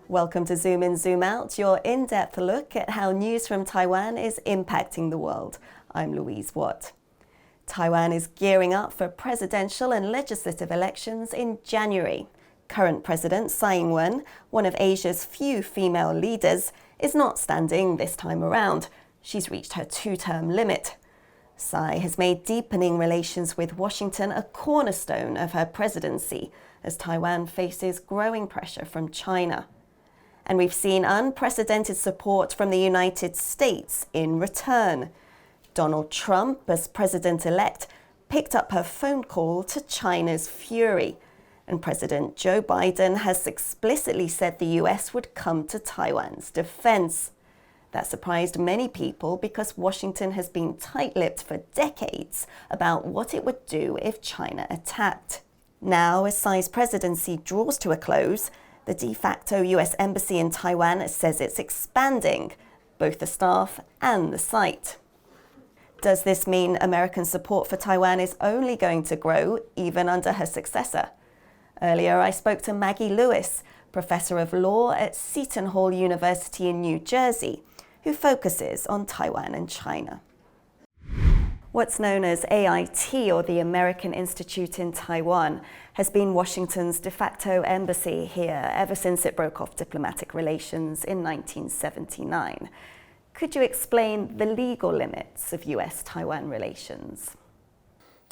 Welcome to Zoom In, Zoom Out, your in-depth look at how news from Taiwan is impacting the world. I'm Louise Watt. Taiwan is gearing up for presidential and legislative elections in January. Current President Tsai Ing-wen, one of Asia's few female leaders, is not standing this time around. She's reached her two-term limit. Tsai has made deepening relations with Washington a cornerstone of her presidency, as Taiwan faces growing pressure from China. And we've seen unprecedented support from the United States in return. Donald Trump, as president-elect, picked up her phone call to China's fury. And President Joe Biden has explicitly said the US would come to Taiwan's defense. That surprised many people because Washington has been tight-lipped for decades about what it would do if China attacked. Now, as Tsai's presidency draws to a close, the de facto US embassy in Taiwan says it's expanding, both the staff and the site. Does this mean American support for Taiwan is only going to grow even under her successor? Earlier, I spoke to Maggie Lewis, professor of law at Seton Hall University in New Jersey, who focuses on Taiwan and China. What's known as AIT, or the American Institute in Taiwan, has been Washington's de facto embassy here ever since it broke off diplomatic relations in 1979. Could you explain the legal limits of U.S. Taiwan relations?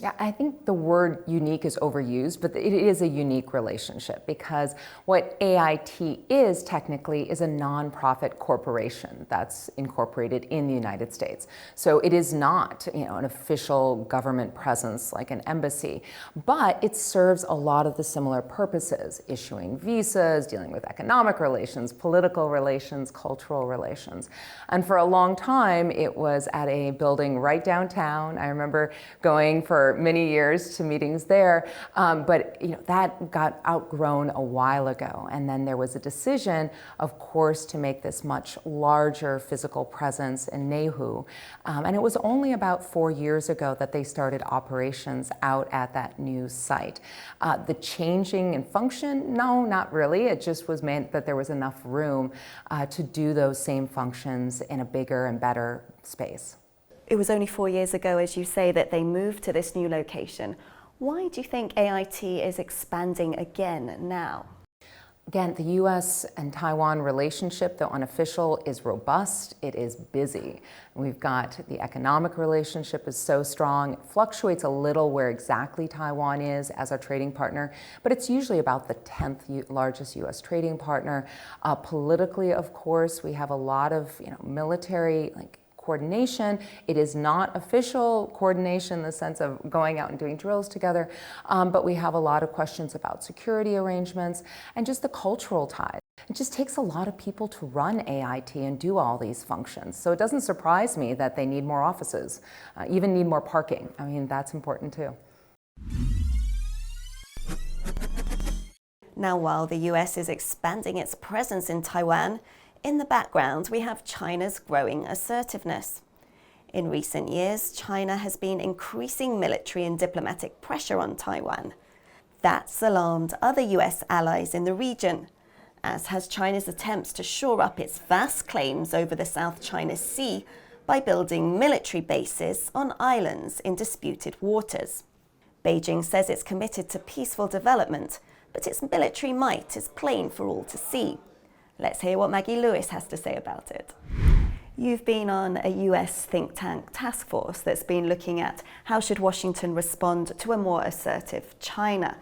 Yeah, I think the word unique is overused, but it is a unique relationship because what AIT is technically is a nonprofit corporation that's incorporated in the United States. So it is not, an official government presence like an embassy, but it serves a lot of the similar purposes: issuing visas, dealing with economic relations, political relations, cultural relations. And for a long time, it was at a building right downtown. I remember going for many years to meetings there, but that got outgrown a while ago. And then there was a decision, of course, to make this much larger physical presence in Nauru. And it was only about 4 years ago that they started operations out at that new site. The changing in function? No, not really. It just was meant that there was enough room to do those same functions in a bigger and better space. It was only 4 years ago, as you say, that they moved to this new location. Why do you think AIT is expanding again now? Again, the U.S. and Taiwan relationship, though unofficial, is robust. It is busy. We've got the economic relationship is so strong. It fluctuates a little where exactly Taiwan is as our trading partner, but it's usually about the 10th largest U.S. trading partner. Politically, of course, we have a lot of military coordination. It is not official coordination in the sense of going out and doing drills together, but we have a lot of questions about security arrangements and just the cultural ties. It just takes a lot of people to run AIT and do all these functions. So it doesn't surprise me that they need more offices, even need more parking. I mean, that's important too. Now, while the US is expanding its presence in Taiwan, in the background, we have China's growing assertiveness. In recent years, China has been increasing military and diplomatic pressure on Taiwan. That's alarmed other US allies in the region, as has China's attempts to shore up its vast claims over the South China Sea by building military bases on islands in disputed waters. Beijing says it's committed to peaceful development, but its military might is plain for all to see. Let's hear what Maggie Lewis has to say about it. You've been on a US think tank task force that's been looking at how should Washington respond to a more assertive China.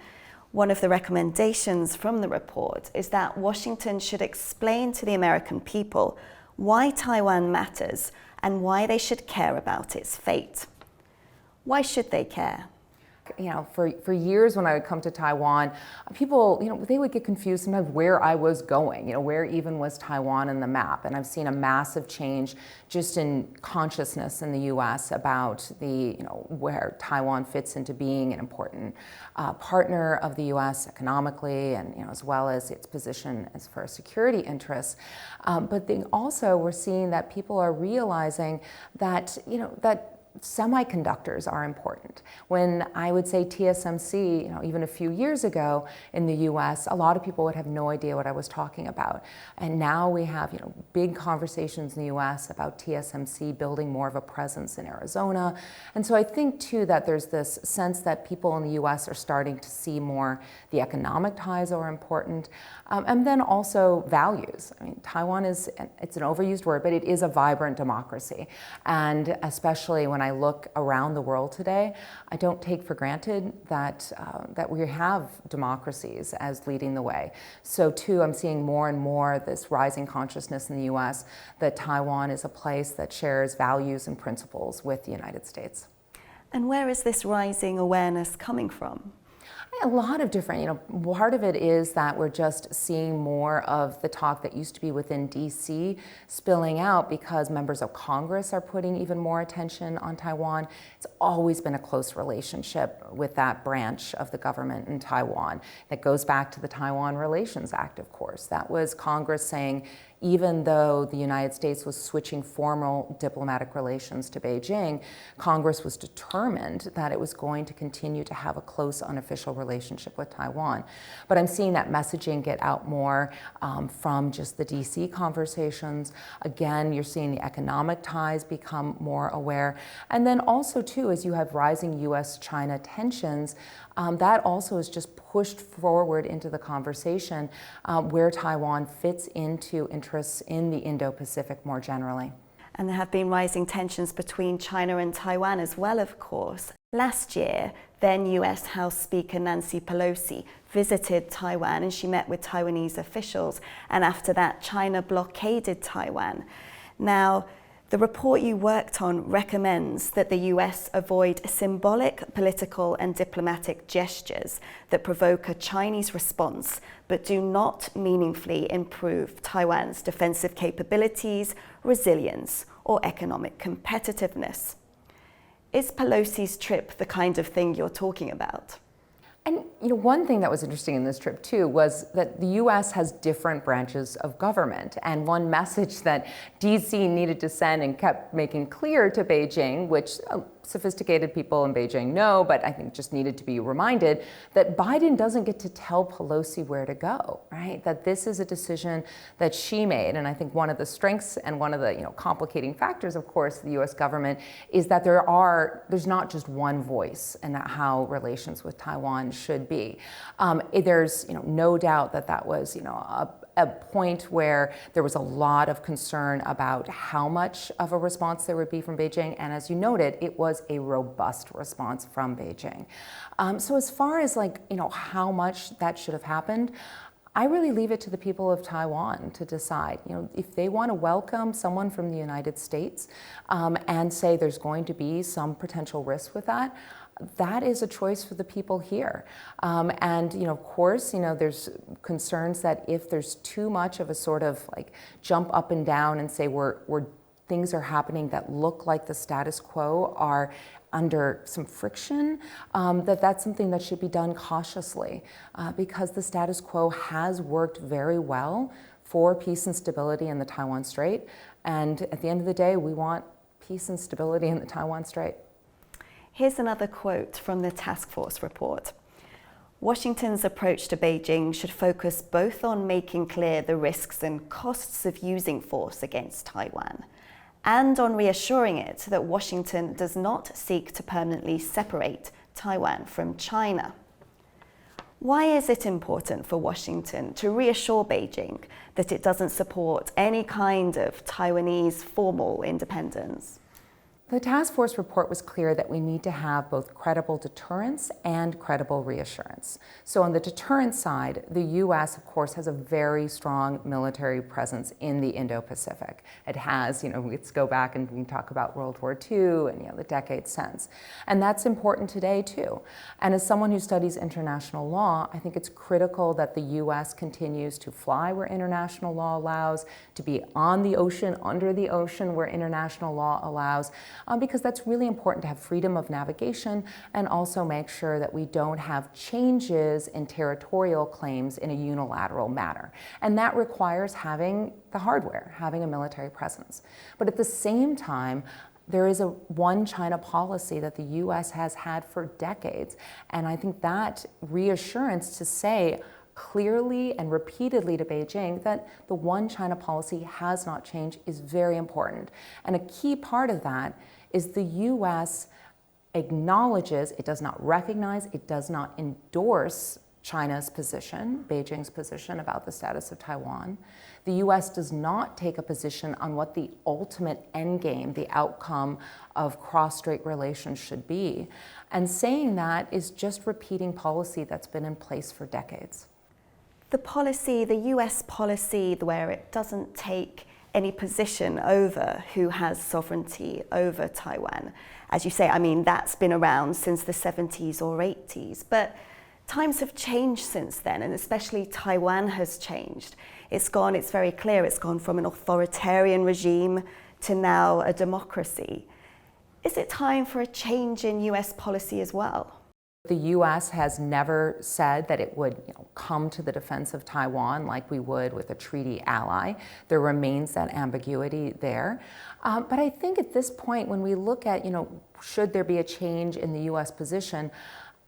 One of the recommendations from the report is that Washington should explain to the American people why Taiwan matters and why they should care about its fate. Why should they care? For years when I would come to Taiwan, people, they would get confused sometimes where I was going, where even was Taiwan in the map. And I've seen a massive change just in consciousness in the U.S. about where Taiwan fits into being an important partner of the U.S. economically and, as well as its position as for security interests. But then also we're seeing that people are realizing that, that semiconductors are important. When I would say TSMC, even a few years ago in the US, a lot of people would have no idea what I was talking about. And now we have, big conversations in the US about TSMC building more of a presence in Arizona. And so I think too that there's this sense that people in the US are starting to see more the economic ties are important. And then also values. I mean, Taiwan it's an overused word, but it is a vibrant democracy. And especially when I look around the world today, I don't take for granted that we have democracies as leading the way. So too, I'm seeing more and more this rising consciousness in the US that Taiwan is a place that shares values and principles with the United States. And where is this rising awareness coming from? A lot of different, part of it is that we're just seeing more of the talk that used to be within DC spilling out because members of Congress are putting even more attention on Taiwan. It's always been a close relationship with that branch of the government in Taiwan. That goes back to the Taiwan Relations Act, of course. That was Congress saying, even though the United States was switching formal diplomatic relations to Beijing, Congress was determined that it was going to continue to have a close unofficial relationship with Taiwan. But I'm seeing that messaging get out more from just the DC conversations. Again, you're seeing the economic ties become more aware. And then also too, as you have rising U.S.-China tensions, that also is just pushed forward into the conversation where Taiwan fits into interests in the Indo-Pacific more generally. And there have been rising tensions between China and Taiwan as well, of course. Last year, then US House Speaker Nancy Pelosi visited Taiwan and she met with Taiwanese officials. And after that, China blockaded Taiwan. Now, the report you worked on recommends that the US avoid symbolic political and diplomatic gestures that provoke a Chinese response, but do not meaningfully improve Taiwan's defensive capabilities, resilience, or economic competitiveness. Is Pelosi's trip the kind of thing you're talking about? And one thing that was interesting in this trip too was that the US has different branches of government. And one message that DC needed to send and kept making clear to Beijing, which sophisticated people in Beijing know, but I think just needed to be reminded, that Biden doesn't get to tell Pelosi where to go, right? That this is a decision that she made. And I think one of the strengths and one of the complicating factors, of course, the US government is that there's not just one voice in how relations with Taiwan should be. There's no doubt that was a point where there was a lot of concern about how much of a response there would be from Beijing. And as you noted, it was a robust response from Beijing. So as far as how much that should have happened, I really leave it to the people of Taiwan to decide. If they want to welcome someone from the United States and say there's going to be some potential risk with that, that is a choice for the people here. And of course, there's concerns that if there's too much of a sort of jump up and down and say things are happening that look like the status quo are under some friction, that's something that should be done cautiously because the status quo has worked very well for peace and stability in the Taiwan Strait. And at the end of the day, we want peace and stability in the Taiwan Strait. Here's another quote from the task force report. Washington's approach to Beijing should focus both on making clear the risks and costs of using force against Taiwan, and on reassuring it that Washington does not seek to permanently separate Taiwan from China. Why is it important for Washington to reassure Beijing that it doesn't support any kind of Taiwanese formal independence? The task force report was clear that we need to have both credible deterrence and credible reassurance. So on the deterrence side, the US, of course, has a very strong military presence in the Indo-Pacific. It has, let's go back and we can talk about World War II and the decades since. And that's important today too. And as someone who studies international law, I think it's critical that the US continues to fly where international law allows, to be on the ocean, under the ocean where international law allows, because that's really important to have freedom of navigation and also make sure that we don't have changes in territorial claims in a unilateral manner. And that requires having the hardware, having a military presence. But at the same time, There is a one China policy that the U.S. has had for decades. And I think that reassurance to say clearly and repeatedly to Beijing that the one China policy has not changed is very important. And a key part of that is the U.S. acknowledges, it does not recognize, it does not endorse China's position, Beijing's position about the status of Taiwan. The U.S. does not take a position on what the ultimate endgame, the outcome of cross-strait relations should be. And saying that is just repeating policy that's been in place for decades. The policy, the US policy, where it doesn't take any position over who has sovereignty over Taiwan. As you say, I mean, that's been around since the 70s or 80s, but times have changed since then, and especially Taiwan has changed. It's very clear, it's gone from an authoritarian regime to now a democracy. Is it time for a change in US policy as well? The U.S. has never said that it would come to the defense of Taiwan like we would with a treaty ally. There remains that ambiguity there. But I think at this point, when we look at, should there be a change in the U.S. position,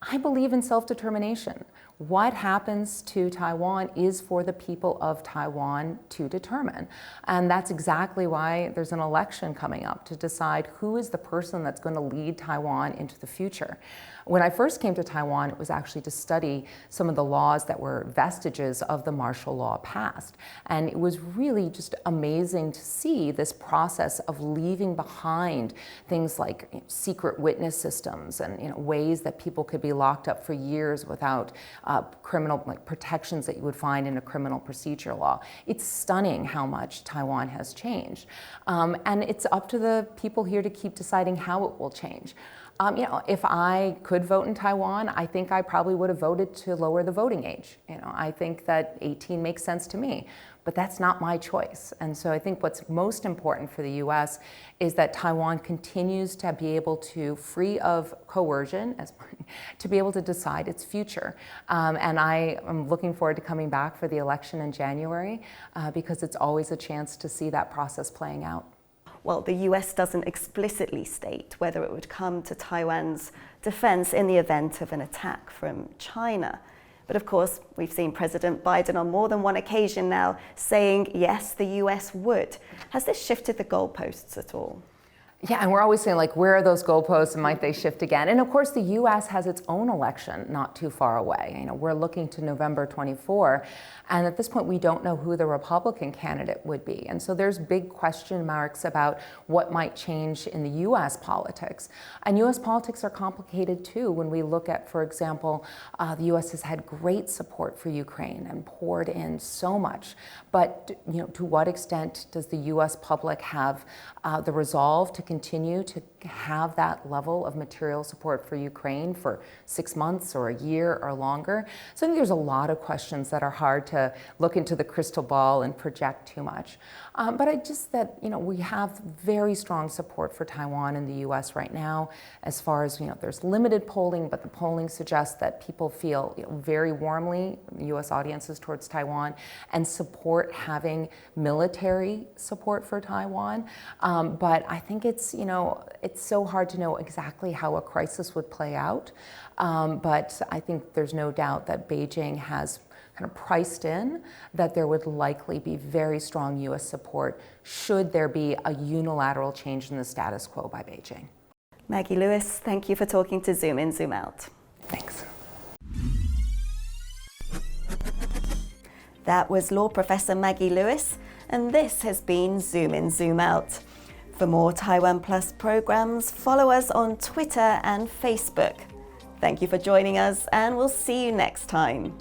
I believe in self-determination. What happens to Taiwan is for the people of Taiwan to determine. And that's exactly why there's an election coming up to decide who is the person that's going to lead Taiwan into the future. When I first came to Taiwan, it was actually to study some of the laws that were vestiges of the martial law passed. And it was really just amazing to see this process of leaving behind things like secret witness systems and ways that people could be locked up for years without criminal protections that you would find in a criminal procedure law. It's stunning how much Taiwan has changed. And it's up to the people here to keep deciding how it will change. If I could vote in Taiwan, I think I probably would have voted to lower the voting age. I think that 18 makes sense to me, but that's not my choice. And so I think what's most important for the U.S. is that Taiwan continues to be able to, free of coercion, to be able to decide its future. And I am looking forward to coming back for the election in January because it's always a chance to see that process playing out. Well, the US doesn't explicitly state whether it would come to Taiwan's defense in the event of an attack from China. But of course, we've seen President Biden on more than one occasion now saying, yes, the US would. Has this shifted the goalposts at all? Yeah, and we're always saying, where are those goalposts and might they shift again? And of course, the U.S. has its own election not too far away. We're looking to November 24, and at this point, we don't know who the Republican candidate would be. And so there's big question marks about what might change in the U.S. politics. And U.S. politics are complicated too when we look at, for example, the U.S. has had great support for Ukraine and poured in so much. But to what extent does the U.S. public have the resolve to continue to have that level of material support for Ukraine for 6 months or a year or longer? So I think there's a lot of questions that are hard to look into the crystal ball and project too much. But we have very strong support for Taiwan in the U.S. right now. As far as, there's limited polling, but the polling suggests that people feel very warmly, U.S. audiences towards Taiwan, and support having military support for Taiwan. But I think it's so hard to know exactly how a crisis would play out. But I think there's no doubt that Beijing has kind of priced in that there would likely be very strong U.S. support should there be a unilateral change in the status quo by Beijing. Maggie Lewis, thank you for talking to Zoom In, Zoom Out. Thanks. That was law professor Maggie Lewis, and this has been Zoom In, Zoom Out. For more TaiwanPlus programs, follow us on Twitter and Facebook. Thank you for joining us, and we'll see you next time.